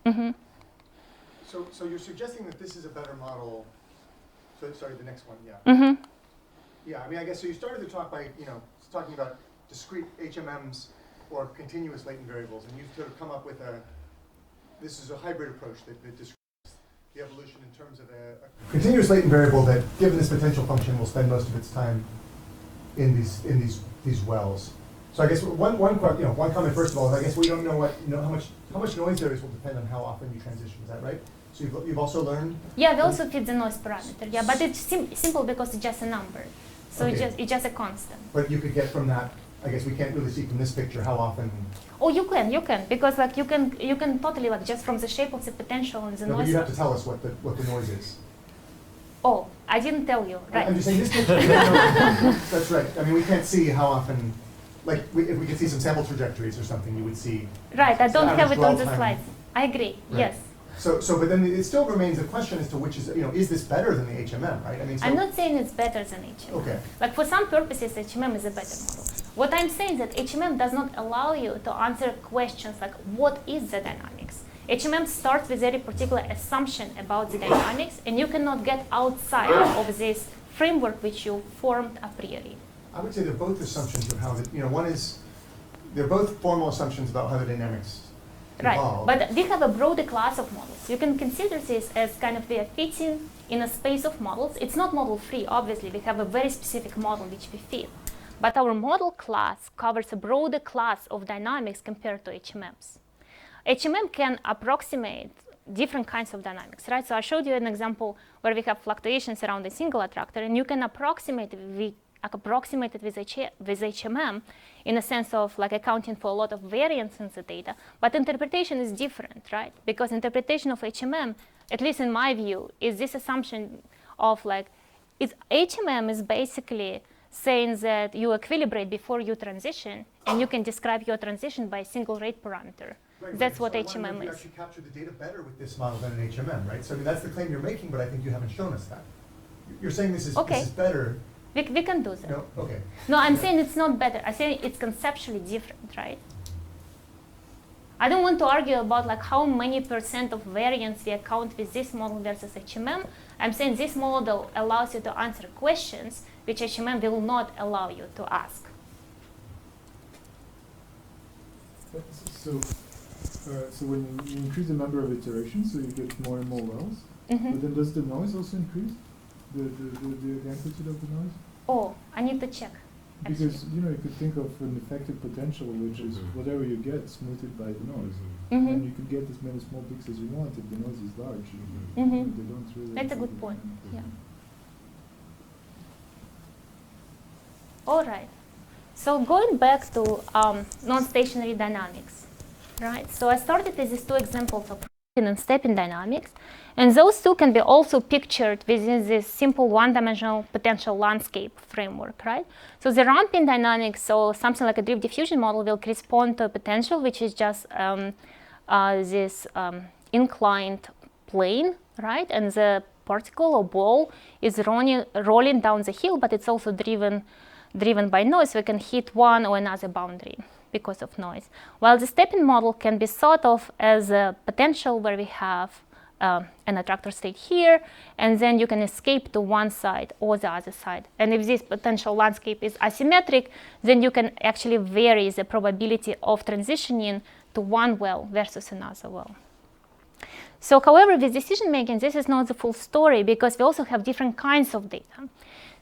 So you're suggesting that this is a better model. So sorry, the next one, yeah. Yeah, I mean, I guess so. You started the talk by talking about discrete HMMs or continuous latent variables, and you've sort of come up with this is a hybrid approach that describes the evolution in terms of a continuous latent variable that, given this potential function, will spend most of its time in these wells. So I guess one comment first of all is, I guess we don't know how much noise there is will depend on how often you transition. Is that right? So you've also learned. Yeah, we also fit the noise parameter. Yeah, but it's simple because it's just a number. So okay. it's just a constant. But you could get from that. I guess we can't really see from this picture how often. Oh, you can, because like you can totally just from the shape of the potential and the noise. But you have to tell us what the noise is. Oh, I didn't tell you, right? I'm just saying this picture. That's right. I mean, we can't see how often. Like, if we could see some sample trajectories or something, you would see. Right. I don't have it on the slides. I agree. Right. Yes. But then it still remains a question as to which is this better than the HMM, right? I mean, I'm not saying it's better than HMM. Okay. Like for some purposes, HMM is a better model. What I'm saying is that HMM does not allow you to answer questions like what is the dynamics. HMM starts with a very particular assumption about the dynamics, and you cannot get outside of this framework which you formed a priori. I would say they're both assumptions of how they're both formal assumptions about how the dynamics evolve. Right, but we have a broader class of models. You can consider this as kind of we are fitting in a space of models. It's not model free, obviously. We have a very specific model which we fit. But our model class covers a broader class of dynamics compared to HMMs. HMM can approximate different kinds of dynamics, right? So I showed you an example where we have fluctuations around a single attractor, and you can approximate it with HMM in a sense of like accounting for a lot of variance in the data. But interpretation is different, right? Because interpretation of HMM, at least in my view, is this assumption of like, HMM is basically saying that you equilibrate before you transition, and you can describe your transition by a single rate parameter. Right, That's what so I wonder HMM if you is. actually capture the data better with this model than an HMM, right? So I mean, that's the claim you're making, but I think you haven't shown us that. You're saying this is better. We can do that. No, okay. No, I'm saying it's not better. I'm saying it's conceptually different, right? I don't want to argue about like how many % of variance we account with this model versus HMM. I'm saying this model allows you to answer questions which HMM will not allow you to ask. So when you increase the number of iterations, so you get more and more wells, but then does the noise also increase? The amplitude of the noise? Oh, I need to check. Because you could think of an effective potential, which is whatever you get smoothed by the noise, and you could get as many small peaks as you want if the noise is large. They don't really. That's a good point. Yeah. All right. So going back to non-stationary dynamics, right? So I started with these two examples of ramping and stepping dynamics, and those two can be also pictured within this simple one-dimensional potential landscape framework, right? So the ramping dynamics, so something like a drift diffusion model, will correspond to a potential which is just this inclined plane, right? And the particle or ball is rolling down the hill, but it's also driven by noise. We can hit one or another boundary because of noise. While the stepping model can be thought of as a potential where we have an attractor state here, and then you can escape to one side or the other side. And if this potential landscape is asymmetric, then you can actually vary the probability of transitioning to one well versus another well. So however, with decision making, this is not the full story, because we also have different kinds of data.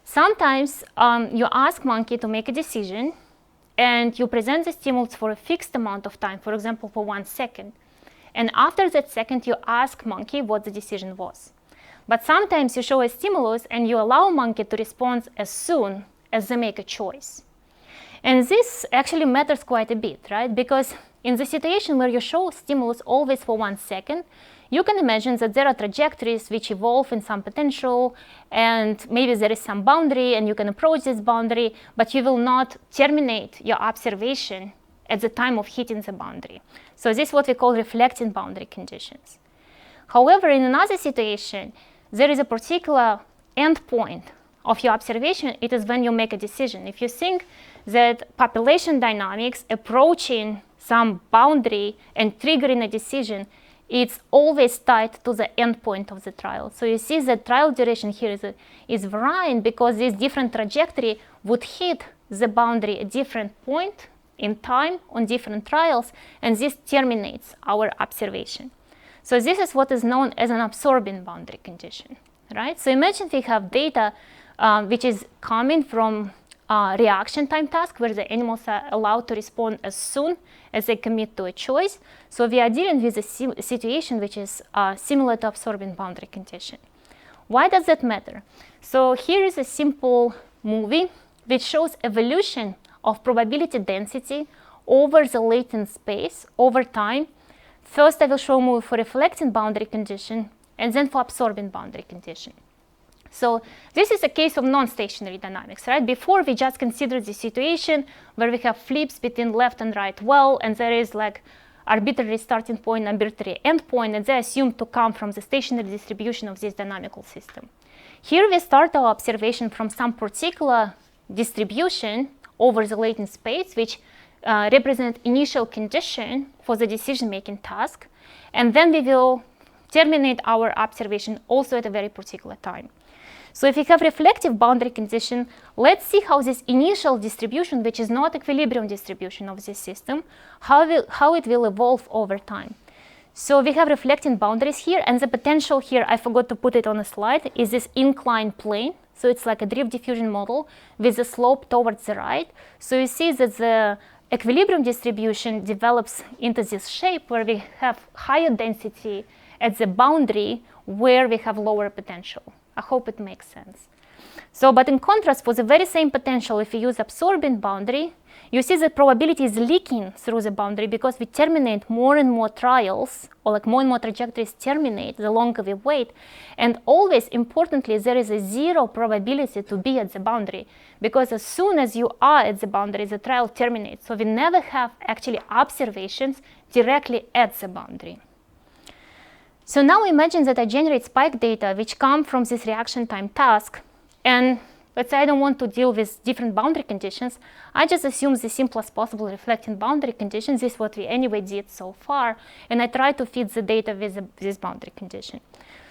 Sometimes you ask monkey to make a decision, and you present the stimulus for a fixed amount of time, for example, for 1 second. And after that second, you ask monkey what the decision was. But sometimes you show a stimulus and you allow monkey to respond as soon as they make a choice. And this actually matters quite a bit, right? Because in the situation where you show stimulus always for 1 second, you can imagine that there are trajectories which evolve in some potential, and maybe there is some boundary and you can approach this boundary, but you will not terminate your observation at the time of hitting the boundary. So this is what we call reflecting boundary conditions. However, in another situation, there is a particular endpoint of your observation. It is when you make a decision. If you think that population dynamics approaching some boundary and triggering a decision, it's always tied to the endpoint of the trial. So you see that trial duration here is varying because this different trajectory would hit the boundary at different point in time on different trials, and this terminates our observation. So this is what is known as an absorbing boundary condition, right? So imagine we have data which is coming from reaction time task, where the animals are allowed to respond as soon as they commit to a choice. So we are dealing with a situation which is similar to absorbing boundary condition. Why does that matter? So here is a simple movie which shows evolution of probability density over the latent space over time. First, I will show a movie for reflecting boundary condition, and then for absorbing boundary condition. So this is a case of non-stationary dynamics, right? Before, we just considered the situation where we have flips between left and right well, and there is like arbitrary starting point, arbitrary endpoint, and they're assumed to come from the stationary distribution of this dynamical system. Here we start our observation from some particular distribution over the latent space, which represent initial condition for the decision-making task, and then we will terminate our observation also at a very particular time. So if we have reflective boundary condition, let's see how this initial distribution, which is not equilibrium distribution of this system, how it will evolve over time. So we have reflecting boundaries here, and the potential here, I forgot to put it on a slide, is this inclined plane. So it's like a drift diffusion model with a slope towards the right. So you see that the equilibrium distribution develops into this shape where we have higher density at the boundary where we have lower potential. I hope it makes sense. So, but in contrast, for the very same potential, if we use absorbing boundary, you see the probability is leaking through the boundary because we terminate more and more trials, or like more and more trajectories terminate the longer we wait. And always, importantly, there is a zero probability to be at the boundary, because as soon as you are at the boundary, the trial terminates. So we never have actually observations directly at the boundary. So now imagine that I generate spike data which come from this reaction time task, and let's say I don't want to deal with different boundary conditions. I just assume the simplest possible reflecting boundary conditions. This is what we anyway did so far, and I try to fit the data with this boundary condition.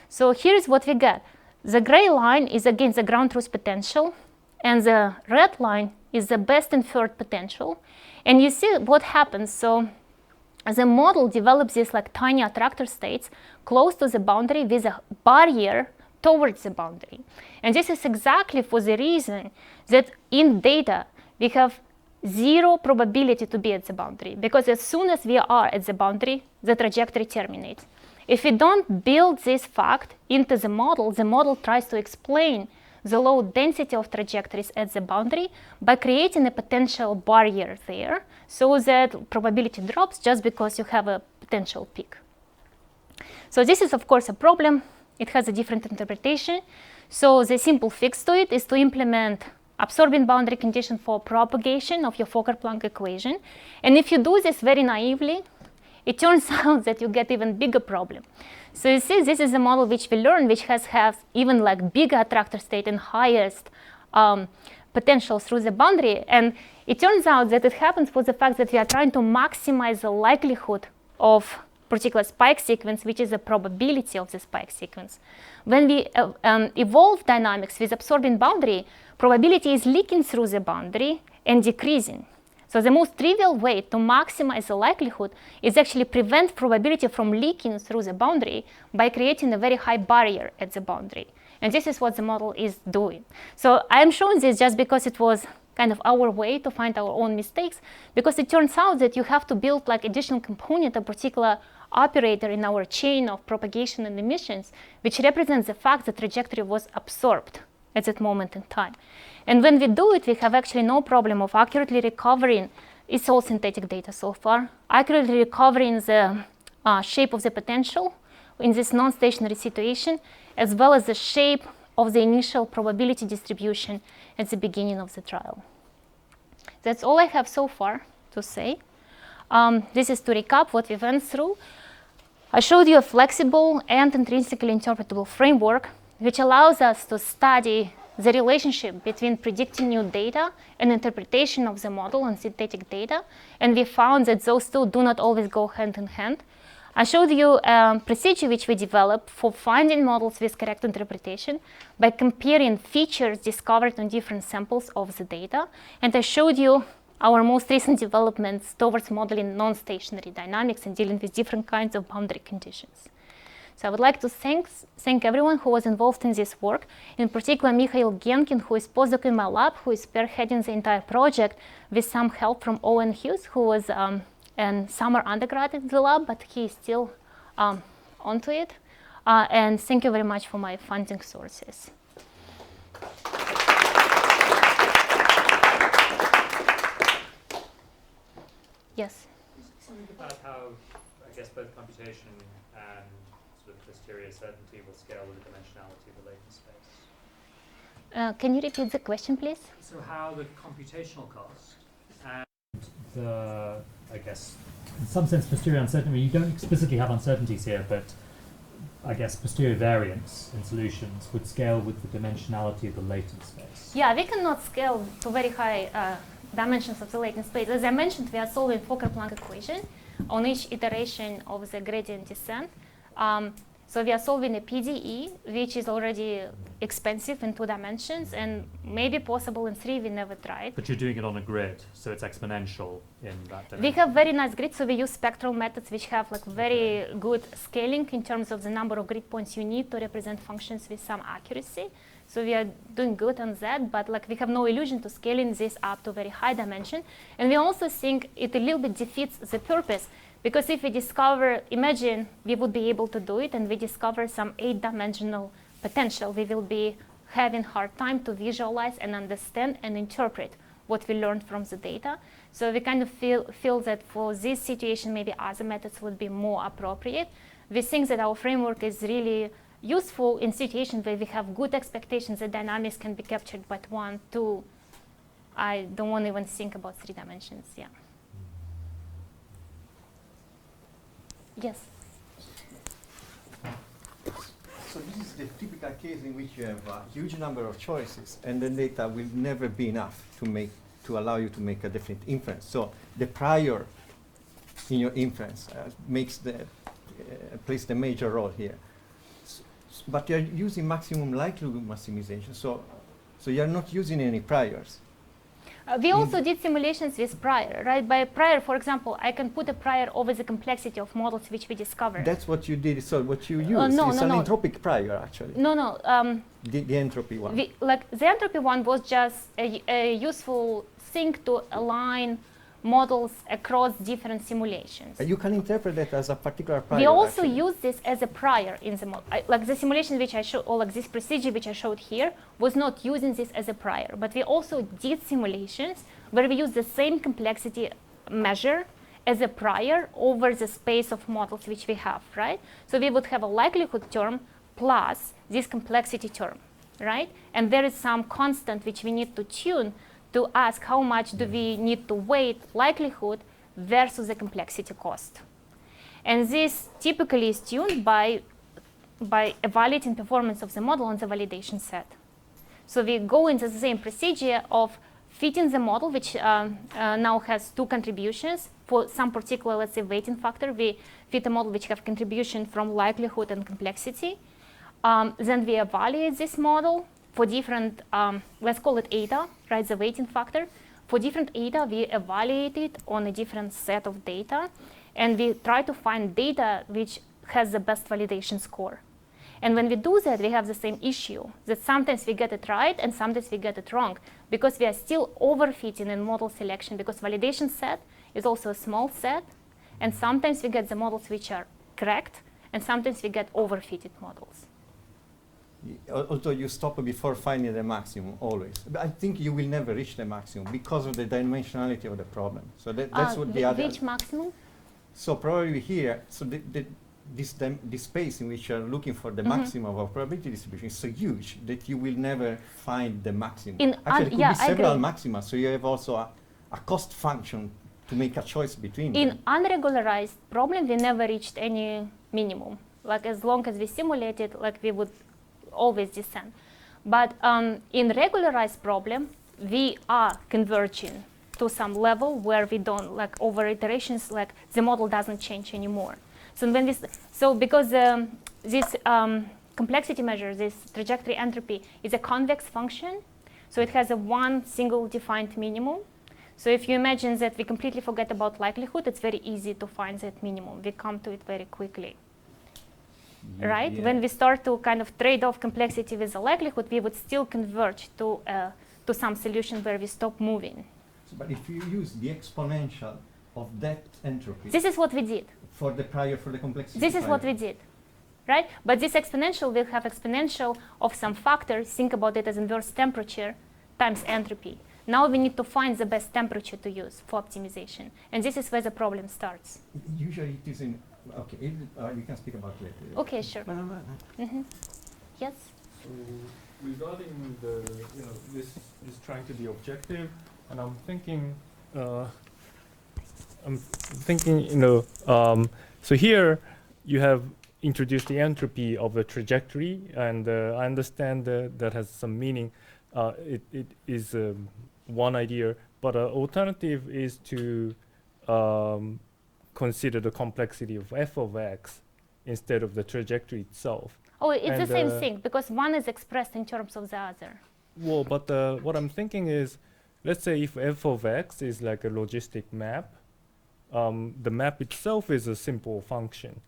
So here's what we get. The gray line is again the ground truth potential, and the red line is the best inferred potential. And you see what happens. So the model develops these like tiny attractor states close to the boundary with a barrier towards the boundary. And this is exactly for the reason that in data we have zero probability to be at the boundary, because as soon as we are at the boundary, the trajectory terminates. If we don't build this fact into the model tries to explain the low density of trajectories at the boundary by creating a potential barrier there, so that probability drops just because you have a potential peak. So this is of course a problem. It has a different interpretation. So the simple fix to it is to implement absorbing boundary condition for propagation of your Fokker-Planck equation. And if you do this very naively, it turns out that you get even bigger problem. So you see, this is a model which we learned, which has even like bigger attractor state and highest potential through the boundary. And it turns out that it happens for the fact that we are trying to maximize the likelihood of particular spike sequence, which is the probability of the spike sequence. When we evolve dynamics with absorbing boundary, probability is leaking through the boundary and decreasing. So the most trivial way to maximize the likelihood is actually prevent probability from leaking through the boundary by creating a very high barrier at the boundary. And this is what the model is doing. So I am showing this just because it was kind of our way to find our own mistakes, because it turns out that you have to build like additional component, a particular operator in our chain of propagation and emissions, which represents the fact that trajectory was absorbed at that moment in time. And when we do it, we have actually no problem of accurately recovering, it's all synthetic data so far, accurately recovering the shape of the potential in this non-stationary situation, as well as the shape of the initial probability distribution at the beginning of the trial. That's all I have so far to say. This is to recap what we went through. I showed you a flexible and intrinsically interpretable framework which allows us to study the relationship between predicting new data and interpretation of the model and synthetic data. And we found that those two do not always go hand in hand. I showed you a procedure which we developed for finding models with correct interpretation by comparing features discovered on different samples of the data. And I showed you our most recent developments towards modeling non-stationary dynamics and dealing with different kinds of boundary conditions. So I would like to thank everyone who was involved in this work, in particular Mikhail Genkin, who is postdoc in my lab, who is spearheading the entire project with some help from Owen Hughes, who was a summer undergrad in the lab, but he is still onto it. And thank you very much for my funding sources. Yes? About how, I guess, both computation and sort of posterior certainty will scale with the dimensionality of the latent space. Can you repeat the question, please? So how the computational cost and the, I guess, in some sense, posterior uncertainty. I mean, you don't explicitly have uncertainties here, but I guess posterior variance in solutions would scale with the dimensionality of the latent space. Yeah, we cannot scale to very high dimensions of the latent space. As I mentioned, we are solving Fokker-Planck equation on each iteration of the gradient descent. So we are solving a PDE, which is already expensive in 2 dimensions, and maybe possible in 3. We never tried. But you're doing it on a grid, so it's exponential in that dimension. We have very nice grids, so we use spectral methods which have like very good scaling in terms of the number of grid points you need to represent functions with some accuracy. So we are doing good on that, but like we have no illusion to scaling this up to very high dimension. And we also think it a little bit defeats the purpose, because if we discover, imagine we would be able to do it and we discover some 8-dimensional potential, we will be having hard time to visualize and understand and interpret what we learned from the data. So we kind of feel that for this situation, maybe other methods would be more appropriate. We think that our framework is really useful in situations where we have good expectations that dynamics can be captured by 1, 2. I don't want to even think about 3 dimensions, yeah. Yes? So this is the typical case in which you have a huge number of choices, and the data will never be enough to allow you to make a definite inference. So the prior in your inference plays the major role here. But you're using maximum likelihood maximization, so you're not using any priors. We also did simulations with prior, right? By prior, for example, I can put a prior over the complexity of models which we discovered. That's what you did. So what you used no, is no, an no. entropic prior, actually. No. The entropy one. The entropy one was just a useful thing to align models across different simulations. You can interpret that as a particular prior. We also actually. use this as a prior in the model. Like the simulation which I showed, or like this procedure which I showed here, was not using this as a prior. But we also did simulations where we use the same complexity measure as a prior over the space of models which we have, right? So we would have a likelihood term plus this complexity term, right? And there is some constant which we need to tune to ask how much do we need to weight likelihood versus the complexity cost. And this typically is tuned by evaluating performance of the model on the validation set. So we go into the same procedure of fitting the model, which now has 2 contributions. For some particular, let's say, weighting factor, we fit a model which have contribution from likelihood and complexity. Then we evaluate this model for different, let's call it eta, right, the weighting factor. For different eta, we evaluate it on a different set of data, and we try to find data which has the best validation score. And when we do that, we have the same issue, that sometimes we get it right and sometimes we get it wrong, because we are still overfitting in model selection, because validation set is also a small set, and sometimes we get the models which are correct, and sometimes we get overfitted models. Although you stop before finding the maximum, always. But I think you will never reach the maximum because of the dimensionality of the problem. So that's what the other... Which maximum? So probably here, so this space in which you're looking for the maximum of probability distribution is so huge that you will never find the maximum. Actually, it could be several maxima, so you have also a cost function to make a choice between them. In unregularized problem, we never reached any minimum. Like as long as we simulated, like we would always descend. But in regularized problem, we are converging to some level where we don't, like over iterations, like the model doesn't change anymore. So when because this complexity measure, this trajectory entropy, is a convex function, so it has a one single defined minimum. So if you imagine that we completely forget about likelihood, it's very easy to find that minimum. We come to it very quickly. Right? Yeah. When we start to kind of trade off complexity with the likelihood, we would still converge to some solution where we stop moving. So, but if you use the exponential of that entropy... This is what we did. For the complexity This is what we did, right? But this exponential will have exponential of some factor. Think about it as inverse temperature times entropy. Now we need to find the best temperature to use for optimization. And this is where the problem starts. Usually it is in... Okay, you can speak about it later. Okay, sure. Yes? So regarding the, this is trying to be objective, and I'm thinking I'm thinking, so here you have introduced the entropy of the trajectory, and I understand that has some meaning. It is one idea, but an alternative is to consider the complexity of f of x instead of the trajectory itself. Oh, it's the same thing, because one is expressed in terms of the other. Well, but what I'm thinking is, let's say if f of x is like a logistic map, the map itself is a simple function,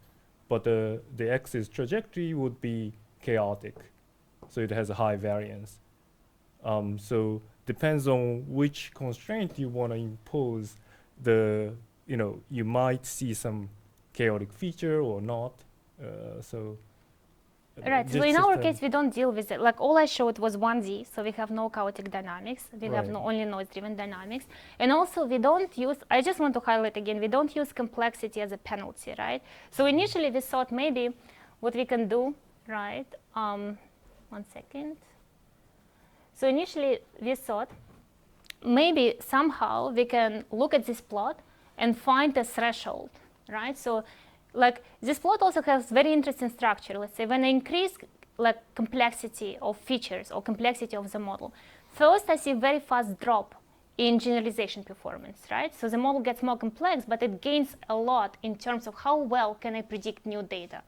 but the x's trajectory would be chaotic, so it has a high variance. So depends on which constraint you want to impose. You might see some chaotic feature or not. Right, so in our case, we don't deal with it. Like all I showed was 1D, so we have no chaotic dynamics. We have only noise-driven dynamics. And also we don't use, I just want to highlight again, we don't use complexity as a penalty, right? So initially we thought maybe what we can do, right? 1 second. So initially we thought maybe somehow we can look at this plot and find a threshold, right? So like this plot also has very interesting structure. Let's say when I increase like complexity of features or complexity of the model, first I see very fast drop in generalization performance, right? So the model gets more complex, but it gains a lot in terms of how well can I predict new data.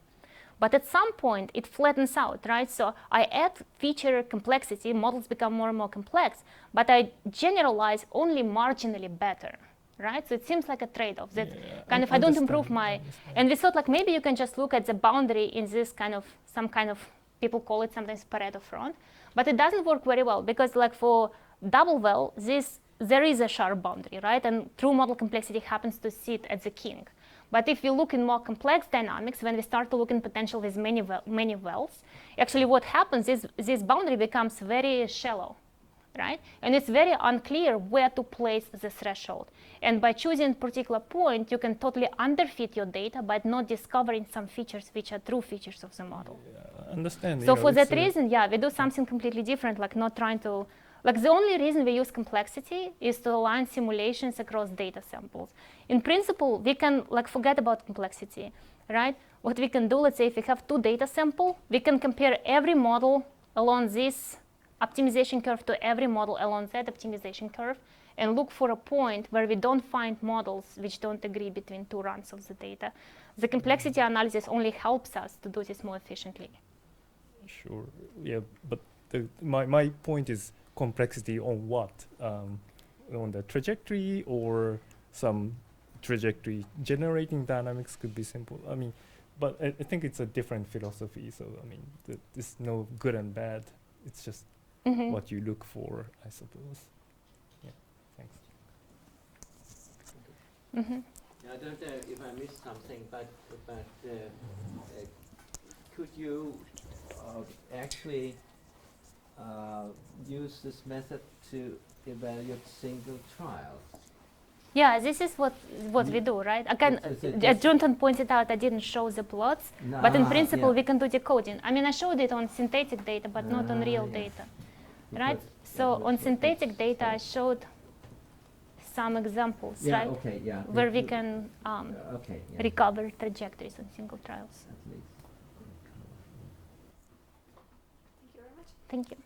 But at some point it flattens out, right? So I add feature complexity, models become more and more complex, but I generalize only marginally better. Right? So it seems like a trade-off that kind of I don't improve my, and we thought like maybe you can just look at the boundary in this kind of, some kind of, people call it sometimes Pareto front, but it doesn't work very well because like for double well, there is a sharp boundary, right? And true model complexity happens to sit at the king. But if you look in more complex dynamics, when we start to look in potential with many wells, actually what happens is this boundary becomes very shallow. Right? And it's very unclear where to place the threshold. And by choosing a particular point, you can totally underfit your data by not discovering some features which are true features of the model. Yeah, understand. So for that reason, we do something completely different, like not trying to, like the only reason we use complexity is to align simulations across data samples. In principle, we can like forget about complexity, right? What we can do, let's say if we have 2 data samples, we can compare every model along this optimization curve to every model along that optimization curve and look for a point where we don't find models which don't agree between 2 runs of the data. The complexity analysis only helps us to do this more efficiently. Sure, yeah, but my point is complexity on what? On the trajectory or some trajectory generating dynamics could be simple. I mean, but I think it's a different philosophy. So I mean, there's no good and bad. It's just what you look for, I suppose. Yeah, thanks. I don't know if I missed something, but could you actually use this method to evaluate single trials? Yeah, this is what we do, right? Again, Jonathan pointed out I didn't show the plots, but in principle we can do decoding. I mean, I showed it on synthetic data, but not on real data, right? So on synthetic data, I showed some examples, right? Okay, where we can recover trajectories on single trials. At least. Thank you.